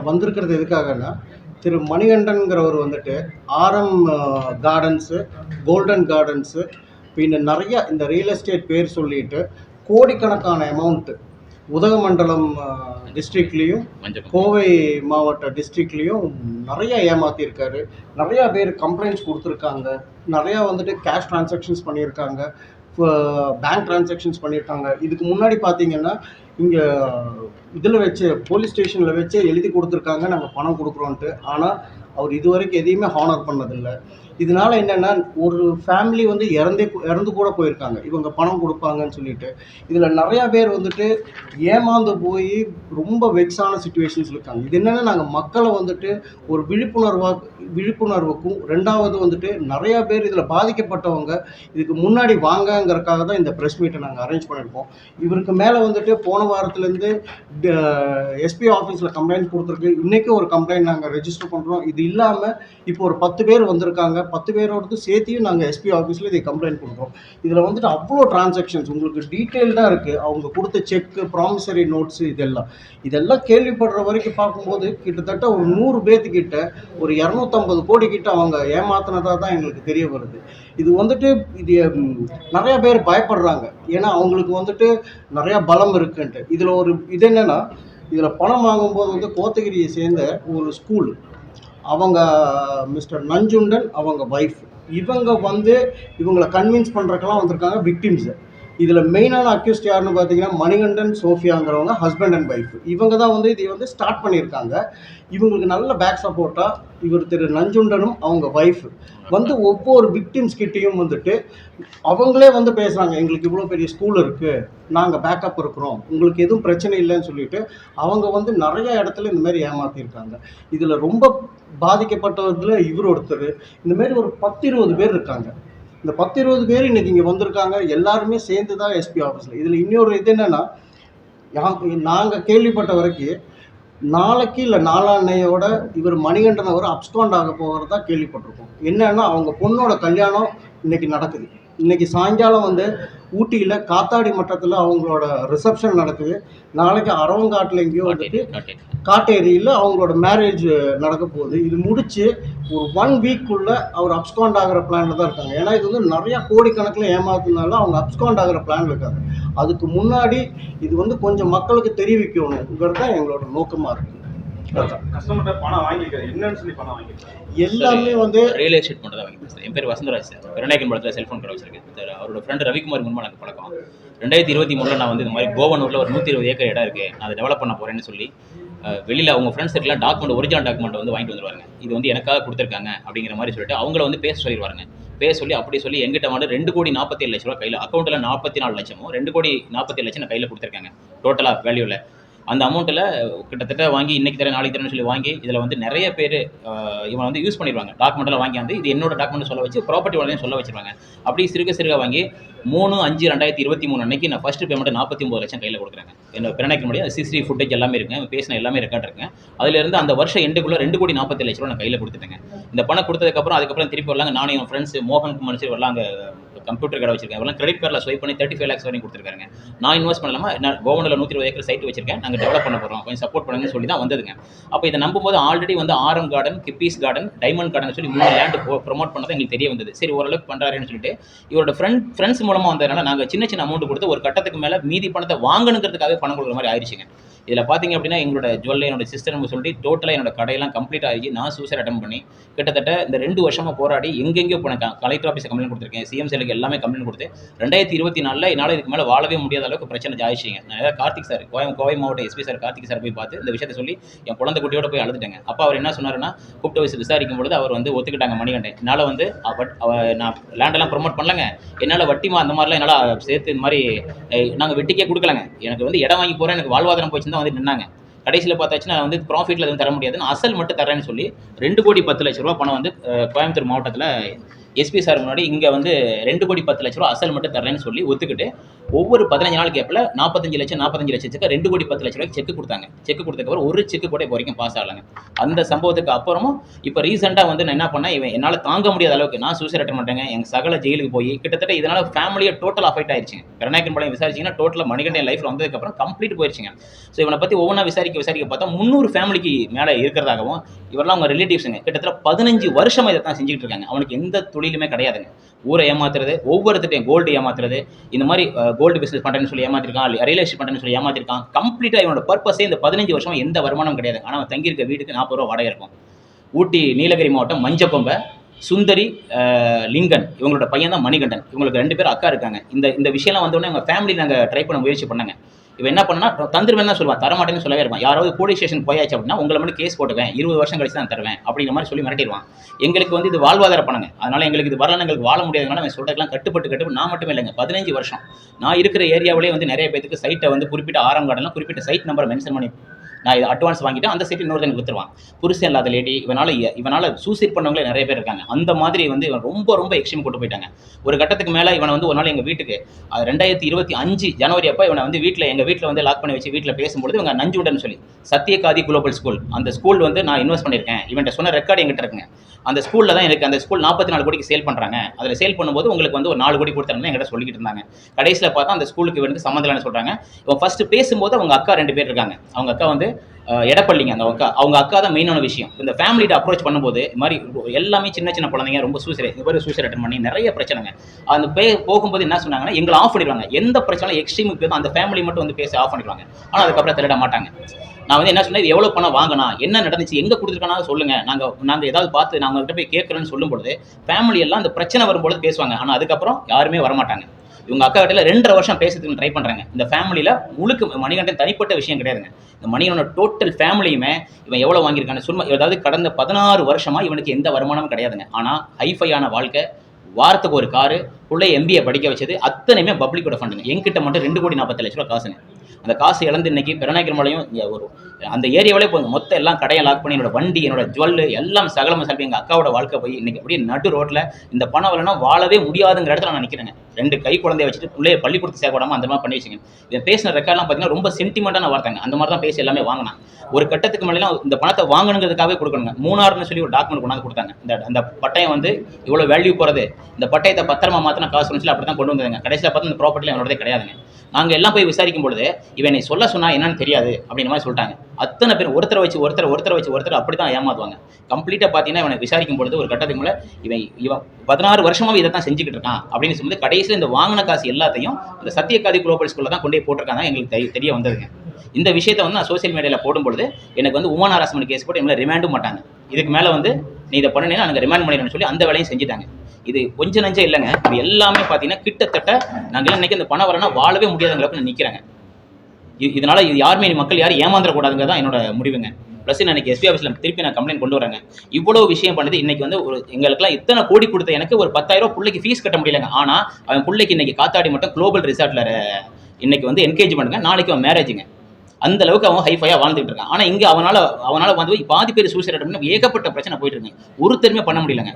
வந்திருக்கிறது எதுக்காகன்னா, திரு மணிகண்டன்கிறவர் வந்துட்டு ஆர்எம் கார்டன்ஸு, கோல்டன் கார்டன்ஸு, பின்ன நிறைய இந்த ரியல் எஸ்டேட் பேர் சொல்லிட்டு கோடிக்கணக்கான அமௌண்ட்டு உதகமண்டலம் டிஸ்ட்ரிக்ட்லேயும் கோவை மாவட்ட டிஸ்ட்ரிக்ட்லேயும் நிறைய ஏமாற்றிருக்காரு. நிறையா பேர் கம்ப்ளைண்ட்ஸ் கொடுத்துருக்காங்க. நிறையா வந்துட்டு கேஷ் ட்ரான்சாக்ஷன்ஸ் பண்ணியிருக்காங்க, பேங்க் ட்ரான்சாக்ஷன்ஸ் பண்ணியிருக்காங்க. இதுக்கு முன்னாடி பார்த்தீங்கன்னா இங்கே இதில் வச்சு போலீஸ் ஸ்டேஷனில் வச்சு எழுதி கொடுத்துருக்காங்க நாங்கள் பணம் கொடுக்குறோன்ட்டு. ஆனால் அவர் இது வரைக்கும் எதையுமே ஹானர் பண்ணதில்லை. இதனால என்னென்னா, ஒரு ஃபேமிலி வந்து இறந்து கூட போயிருக்காங்க இவங்க பணம் கொடுப்பாங்கன்னு சொல்லிட்டு. இதில் நிறையா பேர் வந்துட்டு ஏமாந்து போய் ரொம்ப வெக்ஸான சுச்சுவேஷன்ஸில் இருக்காங்க. இது என்னென்னா, நாங்கள் மக்களை வந்துட்டு ஒரு விழிப்புணர்வுக்கும், ரெண்டாவது வந்துட்டு நிறையா பேர் இதில் பாதிக்கப்பட்டவங்க இதுக்கு முன்னாடி வாங்கங்கிறதுக்காக தான் இந்த ப்ரெஸ் மீட்டை நாங்கள் அரேஞ்ச் பண்ணியிருக்கோம். இவருக்கு மேலே வந்துட்டு போன வாரத்துலேருந்து எஸ்பி ஆஃபீஸில் கம்ப்ளைண்ட் கொடுத்துருக்கு. இன்றைக்கும் ஒரு கம்ப்ளைண்ட் நாங்கள் ரெஜிஸ்டர் பண்ணுறோம். இது இல்லாமல் இப்போ ஒரு 10 பேர் வந்திருக்காங்க. 10 பேரோடது சேர்த்தியும் நாங்கள் எஸ்பி ஆஃபீஸில் இதை கம்ப்ளைண்ட் கொடுக்குறோம். இதில் வந்துட்டு அவ்வளோ டிரான்சாக்ஷன்ஸ் உங்களுக்கு டீட்டெயில்டாக இருக்குது. அவங்க கொடுத்த செக்கு, ப்ராமிசரி நோட்ஸு, இதெல்லாம் கேள்விப்படுற வரைக்கும் பார்க்கும்போது கிட்டத்தட்ட ஒரு 100 பேர்த்துக்கிட்ட ஒரு 250 கோடி கிட்ட அவங்க ஏமாத்தினதாக தான் எங்களுக்கு தெரிய வருது. இது வந்துட்டு நிறையா பேர் பயப்படுறாங்க. ஏன்னா அவங்களுக்கு வந்துட்டு நிறையா பலம் இருக்குன்ட்டு. இதில் ஒரு இது என்னென்னா, இதில் பணம் வாங்கும்போது வந்து கோத்தகிரியை சேர்ந்த ஒரு ஸ்கூல், அவங்க மிஸ்டர் நஞ்சுண்டன் அவங்க ஒய்ஃப், இவங்க வந்து இவங்களை கன்வின்ஸ் பண்ணுறக்கெல்லாம் வந்திருக்காங்க விக்டிம்ஸு. இதில் மெயினான அக்யூஸ்ட் யாருன்னு பார்த்தீங்கன்னா மணிகண்டன், சோஃபியாங்கிறவங்க ஹஸ்பண்ட் அண்ட் ஒய்ஃப். இவங்க தான் வந்து இதை வந்து ஸ்டார்ட் பண்ணியிருக்காங்க. இவங்களுக்கு நல்ல பேக் சப்போர்ட்டாக இவர் திரு நஞ்சுண்டனும் அவங்க ஒய்ஃப் வந்து ஒவ்வொரு விக்டிம்ஸ் கிட்டேயும் வந்துட்டு அவங்களே வந்து பேசுகிறாங்க, எங்களுக்கு இவ்வளோ பெரிய ஸ்கூல் இருக்குது, நாங்கள் பேக்கப் இருக்கிறோம், உங்களுக்கு எதுவும் பிரச்சனை இல்லைன்னு சொல்லிட்டு அவங்க வந்து நிறைய இடத்துல இந்தமாரி ஏமாற்றிருக்காங்க. இதில் ரொம்ப பாதிக்கப்பட்டதில் இவர் ஒருத்தர். இந்தமாரி ஒரு 10-20 பேர் இருக்காங்க. இந்த 10-20 பேர் இன்றைக்கி இங்கே வந்திருக்காங்க. எல்லாருமே சேர்ந்து தான் எஸ்பி ஆஃபீஸில். இதில் இன்னொரு இது என்னென்னா, நாங்கள் கேள்விப்பட்ட வரைக்கும் நாளைக்கு இல்லை நாளான்னையோட இவர் மணிகண்டன் அவர் அப்ஸ்காண்ட் ஆக போகிறதா கேள்விப்பட்டிருக்கோம். என்னன்னா, அவங்க பொண்ணோட கல்யாணம் இன்றைக்கி நடக்குது. இன்றைக்கி சாயங்காலம் வந்து ஊட்டியில் காத்தாடி மட்டத்தில் அவங்களோட ரிசப்ஷன் நடக்குது. நாளைக்கு அரவங்காட்டில் எங்கேயோ வந்துட்டு காட்டேரியில் அவங்களோட மேரேஜ் நடக்க போகுது. இது முடித்து ஒரு 1 வீக்குள்ளே அவர் அப்ஸ்காண்ட் ஆகிற பிளானில் தான் இருக்காங்க. ஏன்னா இது வந்து நிறையா கோடிக்கணக்கில் ஏமாத்துனால அவங்க அப்ஸ்காண்ட் ஆகிற பிளான் இருக்காங்க. அதுக்கு முன்னாடி இது வந்து கொஞ்சம் மக்களுக்கு தெரிவிக்கணுங்கிறது தான் எங்களோட நோக்கமாக இருக்குது. எல்லாமே வந்து ரியல் எஸ்டேட் மட்டும் தான் வாங்கி பேசுகிறேன். என் பேர் வசந்தராஜ் சார். பெருநாயக்கன் படத்தில் செல்ஃபோன் கடை வச்சிருக்கேன் சார். அவரோட ஃப்ரெண்டு ரவிக்குமார் முன்மா எனக்கு பழக்கம். 2023 நான் வந்து இந்த மாதிரி கோவனூரில் ஒரு 120 ஏக்கர் இடம் இருக்குது, நான் அதை டெவலப் பண்ண போகிறேன்னு சொல்லி வெளியில் அவங்க ஃப்ரெண்ட்ஸ் இருக்கலாம் டாக்குமெண்ட், ஒரிஜினல் டாக்குமெண்ட் வந்து வாங்கிட்டு வந்துருவாங்க. இது வந்து எனக்காக கொடுத்துருக்காங்க அப்படிங்கிற மாதிரி சொல்லிட்டு அவங்கள வந்து பேச சொல்லிடுவாங்க. பேச சொல்லி அப்படி சொல்லி எங்கிட்ட வந்து 2,47,00,000 கையில், அக்கௌண்ட்டில் 44 லட்சமும் 2,47,00,000 நான் கையில் கொடுத்துருக்காங்க டோட்டலாக வேல்யூவில். அந்த அமௌண்ட்டில் கிட்டத்தட்ட வாங்கி இன்றைக்கி தரேன் நாளைக்கு தரேன்னு சொல்லி வாங்கி இதில் வந்து நிறைய பேர் இவன் வந்து யூஸ் பண்ணிடுவாங்க. டாக்குமெண்ட்டெல்லாம் வாங்கி வந்து இது என்னோட டாக்குமெண்ட் சொல்ல வச்சு ப்ராப்பர்ட்டி வளையும் சொல்ல வச்சுருவாங்க. அப்படி சிறுக வாங்கி 3/5/2023 அன்றைக்கி நான் ஃபஸ்ட்டு பேமெண்ட்டு 49 லட்சம் கையில் கொடுக்குறாங்க. என்னோட பிறநாய்க்கு முடியாது சிசிடிவி ஃபுட்டேஜ் எல்லாமே இருக்குங்க, பேசின எல்லாமே ரெக்கார்ட் இருக்குங்க. அதிலிருந்து அந்த வருஷம் எண்டுக்குள்ளே 2,47,00,000 நான் கையில் கொடுத்துட்டேங்க. இந்த பணம் கொடுத்ததுக்கப்புறம் அதுக்கப்புறம் திருப்பி வரலாங்க. நானும் என் ஃப்ரெண்ட்ஸ் மோகன் குமார் வரலாம், அங்கே கம்ப்யூட்டர் கடை வச்சிருக்கேன், அவெல்லாம் கிரெடிட் கார்டில் ஸ்வைப் பண்ணி 35 lakhs வரையும் கொடுத்துருக்காங்க. நான் இன்வெஸ்ட் பண்ணலாமா, நான் கோவனில் 120 ஏக்கர் சைட் வச்சிருக்கேன், நாங்கள் டெவலப் பண்ண போகிறோம், கொஞ்சம் சப்போர்ட் பண்ணுங்கன்னு சொல்லி தான் வந்ததுங்க. அப்போ இதை நம்பும்போது ஆல்ரெடி வந்து ஆரம் கார்டன், கிப்பீஸ் கார்டன், டைமண்ட் கார்டன் சொல்லி 3 லேண்ட் ப்ரொமோட் பண்ணதான் எங்களுக்கு தெரிய வந்தது. சரி ஓரளவுக்கு பண்ணுறாருன்னு சொல்லிட்டு இவரோட ஃப்ரெண்ட்ஸ் மூலமாக வந்ததுனால நாங்கள் சின்ன அமௌண்ட் கொடுத்து ஒரு கட்டத்துக்கு மேலே மீதி பணத்தை வாங்கணுங்கிறதுக்காகவே பணம் கொடுக்குற மாதிரி ஆயிடுச்சுங்க. இதில் பார்த்தீங்க அப்படின்னா எங்களோட ஜுவல்ல என்னோட சிஸ்டர் சொல்லி டோட்டலாக என்னோட கடையெல்லாம் கம்ப்ளீட் ஆகி நான் சூசைட் அட்டம் பண்ணி கிட்டத்தட்ட இந்த 2 வருஷமாக போராடி எங்கெங்கேயோ போனேன். கலெக்டர் ஆஃபீஸ் கம்ப்ளைண்ட் கொடுத்துருக்கேன், சிஎம் செல்லுக்கு எல்லாமே கம்ப்ளைண்ட் கொடுத்து 2024 என்னால் இதுக்கு மேலே வாழவே முடியாத அளவுக்கு பிரச்சனை ஆயிடுச்சிங்க. நான் ஏதாவது கார்த்திக் சார், கோவை மாவட்ட எஸ்பி சார் கார்த்திக் சார் போய் பார்த்து இந்த விஷயத்தை சொல்லி என் குழந்தை குட்டியோட போய் அழுதுட்டேங்க. அப்போ அவர் என்ன சொன்னாருன்னா, கூப்பிட்டு வயசு விசாரிக்கும் பொழுது அவர் வந்து ஒத்துக்கிட்டாங்க மணிகண்டன். என்னால் வந்து நான் லேண்டெல்லாம் ப்ரொமோட் பண்ணலங்க, என்னால் வட்டிமா அந்த மாதிரிலாம் என்னால் சேர்த்து இந்த மாதிரி நாங்கள் வெட்டிக்கே கொடுக்கலங்க, எனக்கு வந்து இடம் வாங்கி போகிறேன், எனக்கு வாழ்வாதாரம் போச்சுன்னு தான் வந்து நின்னாங்க. கடைசியில் பார்த்தாச்சுன்னா வந்து ப்ராஃபிட்டில் எதுவும் தர முடியாதுன்னு அசல் மட்டும் தரேன்னு சொல்லி 2,10,00,000 பணம் வந்து கோயம்புத்தூர் மாவட்டத்தில் எஸ்பி சார் முன்னாடி இங்கே வந்து 2,10,00,000 அசல் மட்டும் தர்றேன்னு சொல்லி ஒத்துக்கிட்டு ஒவ்வொரு 15 நாள் கேப்பில் 45 லட்சத்துக்கு 2,10,00,000 செக் கொடுத்தாங்க. செக் கொடுத்ததுக்கப்புறம் ஒரு செக்கு கூட இப்போ வரைக்கும் பாஸ் ஆகலைங்க. அந்த சம்பவத்துக்கு அப்புறமும் இப்போ ரீசெண்டாக வந்து நான் என்ன பண்ணேன், இவன் என்னால் தாங்க முடியாத அளவுக்கு நான் சூசைட் அட்டன் பண்ணிட்டேங்க. எங்கள் சகல ஜெயிலுக்கு போய் கிட்டத்தட்ட இதனால் ஃபேமிலியை டோட்டல் அஃபெக்ட் ஆயிடுச்சுங்க. பெருநாயக்கன்பாளையம் விசாரிச்சிங்கன்னா டோட்டலாக மணிகண்டன் லைஃப்பில் வந்ததுக்கப்புறம் கம்ப்ளீட் போயிடுச்சுங்க. ஸோ இவனை பற்றி ஒவ்வொன்றா விசாரிக்க பார்த்தா 300 ஃபேமிலிக்கு மேலே இருக்கிறதாகவும், இவரெல்லாம் அவங்க ரிலேட்டிவ்ஸுங்க கிட்டத்தட்ட 15 வருஷமாக இதை தான் செஞ்சுட்டு இருக்காங்க. அவனுக்கு எந்த தொழிலுமே கிடையாதுங்க. ஊரை ஏமாத்துறது, ஒவ்வொருத்தையும் கோல்டு ஏமாத்துறது, இந்த மாதிரி கோல்டு பிசினஸ் பண்ணுறேன்னு சொல்லி ஏமாத்திருக்கான், ரியல் எஸ்டேட் பண்ணுறேன்னு சொல்லி ஏமாத்திருக்கான். கம்ப்ளீட்டாக இவனோட பர்பஸே இந்த 15 வருஷமா எந்த வருமானம் கிடையாது. ஆனால் அவன் தங்கியிருக்க வீட்டுக்கு 40 ரூபா வாடகை இருக்கும். ஊட்டி நீலகிரி மாவட்டம் மஞ்சக்கொம்பை சுந்தரி லிங்கன் இவங்களோட பையன் தான் மணிகண்டன். இவங்களுக்கு 2 பேர் அக்கா இருக்காங்க. இந்த விஷயம்லாம் வந்தோடனே எங்கள் ஃபேமிலி நாங்கள் ட்ரை பண்ண முயற்சி பண்ணாங்க. இவன் என்ன பண்ணா தந்துருவேன் தான் சொல்லுவான், தரமாட்டேன்னு சொல்லவே இருப்பான். யாராவது போலீஸ் ஸ்டேஷன் போயாச்சு அப்படின்னா உங்களை மட்டும் கேஸ் போட்டுவேன், 20 வருஷம் கழிச்சு தான் தருவேன் அப்படிங்கிற மாதிரி சொல்லி மிரட்டிடுவான். எங்களுக்கு வந்து இது வாழ்வாதார பணங்க, அதனால எங்களுக்கு இது வரலன்னு எங்களுக்கு வாழ முடியாதனால அவன் சொல்றதுலாம் கட்டுப்பட்டு நான் மட்டுமே இல்லைங்க, 15 வருஷம் நான் இருக்கிற ஏரியாவிலே வந்து நிறைய பேருக்கு சைட்டை வந்து குறிப்பிட்ட ஆரம் கார்டெல்லாம் குறிப்பிட்ட சைட் நம்பரை மென்ஷன் பண்ணி நான் இதை அட்வான்ஸ் வாங்கிட்டு அந்த சைட்டு இன்னொருத்தனுக்கு வித்துருவான். புருஷன் இல்லாத லேடி, இவனால் சூசைட் பண்ணவங்களே நிறைய பேர் இருக்காங்க. அந்த மாதிரி வந்து இவன் ரொம்ப எக்ஸ்ட்ரீம் கொண்டு போயிட்டாங்க. ஒரு கட்டத்துக்கு மேலே இவனை வந்து ஒரு நாள் எங்கள் வீட்டுக்கு 2025 ஜனவரி அப்போ இவனை வந்து எங்கள் வீட்டில் வந்து லாக் பண்ணி வச்சு வீட்டில் பேசும்போது இவங்க நஞ்சுண்டன்னு சொல்லி சத்தியகாதி குளோபல் ஸ்கூல், அந்த ஸ்கூல் வந்து நான் இன்வெஸ்ட் பண்ணியிருக்கேன், இவன்ட்ட சொன்ன ரெக்கார்டு எங்கிட்ட இருக்குங்க. அந்த ஸ்கூலில் தான் எனக்கு அந்த ஸ்கூல் 44 கோடிக்கு சேல் பண்ணுறாங்க, அதில் சேல் பண்ணும்போது உங்களுக்கு வந்து ஒரு 4 கோடி கொடுத்தாங்கன்னு என்கிட்ட சொல்லிக்கிட்டு இருந்தாங்க. கடைசியில் பார்த்தா அந்த ஸ்கூலுக்கு இவனுக்கு சம்மந்தம்னு சொல்கிறாங்க. இவன் ஃபஸ்ட்டு பேசும்போது அவங்க அக்கா 2 பேர் இருக்காங்க. அவங்க அக்கா வந்து எடப்பள்ளிங்க. அவங்க அக்கா தான் மெயினான விஷயம். இந்த ஃபேமிலிட்ட அப்ரோச் பண்ணும்போது இது மாதிரி எல்லாமே சின்ன குழந்தைங்க ரொம்ப சூசைட் அட்டன் பண்ணி நிறைய பிரச்சனைங்க. அந்த போகும்போது என்ன சொன்னாங்கன்னா எங்களை ஆஃப் பண்ணிடுவாங்க. எந்த பிரச்சனை எக்ஸ்ட்ரீமுக்கு போய் அந்த ஃபேமிலி மட்டும் வந்து பேச ஆஃப் பண்ணிடுவாங்க. ஆனால் அதுக்கப்புறம் திருட மாட்டாங்க. நான் வந்து என்ன சொன்னேன், இது எவ்வளோ பணம் வாங்கினா, என்ன நடந்துச்சு, எங்கே கொடுத்துருக்கானா சொல்லுங்கள், நாங்கள் ஏதாவது பார்த்து நாங்கள் கிட்ட போய் கேட்குறேன்னு சொல்லும்பொழுது ஃபேமிலி எல்லாம் அந்த பிரச்சனை வரும்போது பேசுவாங்க. ஆனால் அதுக்கப்புறம் யாருமே வரமாட்டாங்க. இவங்க அக்கா கிட்ட 2.5 வருஷம் பேசுறதுக்கு ட்ரை பண்ணுறாங்க. இந்த ஃபேமிலியில் முழுக்க மணிகண்டன் தனிப்பட்ட விஷயம் கிடையாதுங்க. இந்த மணிகண்டனோட டோட்டல் ஃபேமிலியுமே இவன் எவ்வளோ வாங்கியிருக்கான்னு சும்மா, ஏதாவது கடந்த 16 வருஷமாக இவனுக்கு எந்த வருமானமும் கிடையாதுங்க. ஆனால் ஹைஃபையான வாழ்க்கை, வாரத்துக்கு ஒரு காரு, பிள்ளைய MBA படிக்க வச்சது அத்தனையுமே பப்ளிக்கோட ஃபண்டுங்க. என்கிட்ட மட்டும் 2,40,00,000 காசுங்க. அந்த காசு இழந்து இன்னைக்கு பெருநாயக்கன்பாளையம் ஒரு அந்த ஏரியாவிலே போய் மொத்தம் எல்லாம் கடையை லாக் பண்ணி என்னோட வண்டி, என்னோட ஜுவல்லு எல்லாம் சகலம சல்பி எங்கள் அக்காவோட வாழ்க்கை போய் இன்னைக்கு அப்படியே நடு ரோட்டில் இந்த பணம் வரலன்னா வாழவே முடியாதுங்கிற இடத்துல நான் நிற்கிறேங்க. 2 கை குழந்தைய வச்சுட்டு பிள்ளைய பள்ளிக்கூடத்து சேர்க்க விடாமல் அந்த மாதிரி பண்ணி வச்சுங்க. இவன் பேசின ரெக்கார்ட்லாம் பார்த்தீங்கன்னா ரொம்ப சென்டிமெண்ட்டான வார்த்தைங்க. அந்த மாதிரி தான் பேசி எல்லாமே வாங்கினான். ஒரு கட்டத்துக்கு மேலாம் இந்த பணத்தை வாங்கணுங்கிறதுக்காகவே கொடுக்கணுங்க. 3,600 சொல்லி ஒரு டாக்குமெண்ட் கொண்டாந்து கொடுத்தாங்க. அந்த பட்டயம் வந்து இவ்வளோ வேல்யூ போகிறது, இந்த பட்டயத்தை பத்திரமா மாற்றின காசு சொல்லி அப்படி தான் கொண்டு வந்தாங்க. கடைசியில் பார்த்து இந்த ப்ராப்பர்ட்டியில் என்னோடதே கிடையாதுங்க. நாங்கள் எல்லாம் போய் விசாரிக்கும் பொழுது இவன் என்னை சொன்னா என்னன்னு தெரியாது அப்படின்ற மாதிரி சொல்லிட்டாங்க. அத்தனை பேர் ஒருத்தரை வச்சு அப்படி தான் ஏமாத்துவாங்க. கம்ப்ளீட்டாக பார்த்தீங்கன்னா இவனை விசாரிக்கும் பொழுது ஒரு கட்டத்துக்கு மேலே இவன் 16 வருஷமாவே இதை தான் செஞ்சுக்கிட்டு இருக்கான் அப்படின்னு சொல்லும்போது கடைசியில் இந்த வாங்கின காசு எல்லாத்தையும் இந்த சத்தியகாதி குளோபல் ஸ்கூலில் தான் கொண்டு போய் போட்டிருக்காங்க. எங்களுக்கு தெரிய வந்ததுங்க. இந்த விஷயத்தை வந்து நான் சோசியல் மீடியாவில் போடும்பொழுது எனக்கு வந்து உமன் ஹராஸ்மெண்ட் கேஸ் போட்டு எங்களை ரிமாண்டும் மாட்டாங்க. இதுக்கு மேலே வந்து நீ இதை பண்ணினா எனக்கு ரிமாண்ட் பண்ணிடணும்னு சொல்லி அந்த வேலையும் செஞ்சுட்டாங்க. இது கொஞ்சம் நஞ்சம் இல்லைங்க. இது எல்லாமே பார்த்தீங்கன்னா கிட்டத்தட்ட நாங்கள் எல்லாம் இன்னைக்கு இந்த பணம் வரனா வாழவே முடியாதவங்களுக்கு நான் நிற்கிறேங்க. இதனால இது யாருமே மக்கள் யாரும் ஏமாந்துடக்கூடாதுங்க தான் என்னோட முடிவுங்க. ப்ளஸ் நான் எனக்கு எஸ்பி ஆஃபீஸில் திருப்பி நான் கம்ப்ளைண்ட் கொண்டு வரேங்க. இவ்வளோ விஷயம் பண்ணுது இன்னைக்கு வந்து ஒரு எங்களுக்குலாம் இத்தனை கோடி கொடுத்த எனக்கு ஒரு 10,000 பிள்ளைக்கு ஃபீஸ் கட்ட முடியலங்க. ஆனால் அவன் பிள்ளைக்கு இன்னைக்கு காத்தாடி மட்டும் குளோபல் ரிசார்ட்டில் இன்னைக்கு வந்து என்கேஜ்மெண்ட்டுங்க, நாளைக்கு அவன் மேரேஜுங்க. அந்த அளவுக்கு அவன் ஹைஃபையாக வாழ்ந்துட்டு இருக்கான். ஆனால் இங்கே அவனால் வந்து பாதி பேர் சூசைட் அட்டன் பண்ணி ஏகப்பட்ட பிரச்சனை போயிட்டு இருக்குங்க. ஒருத்தருமே பண்ண முடியலங்க.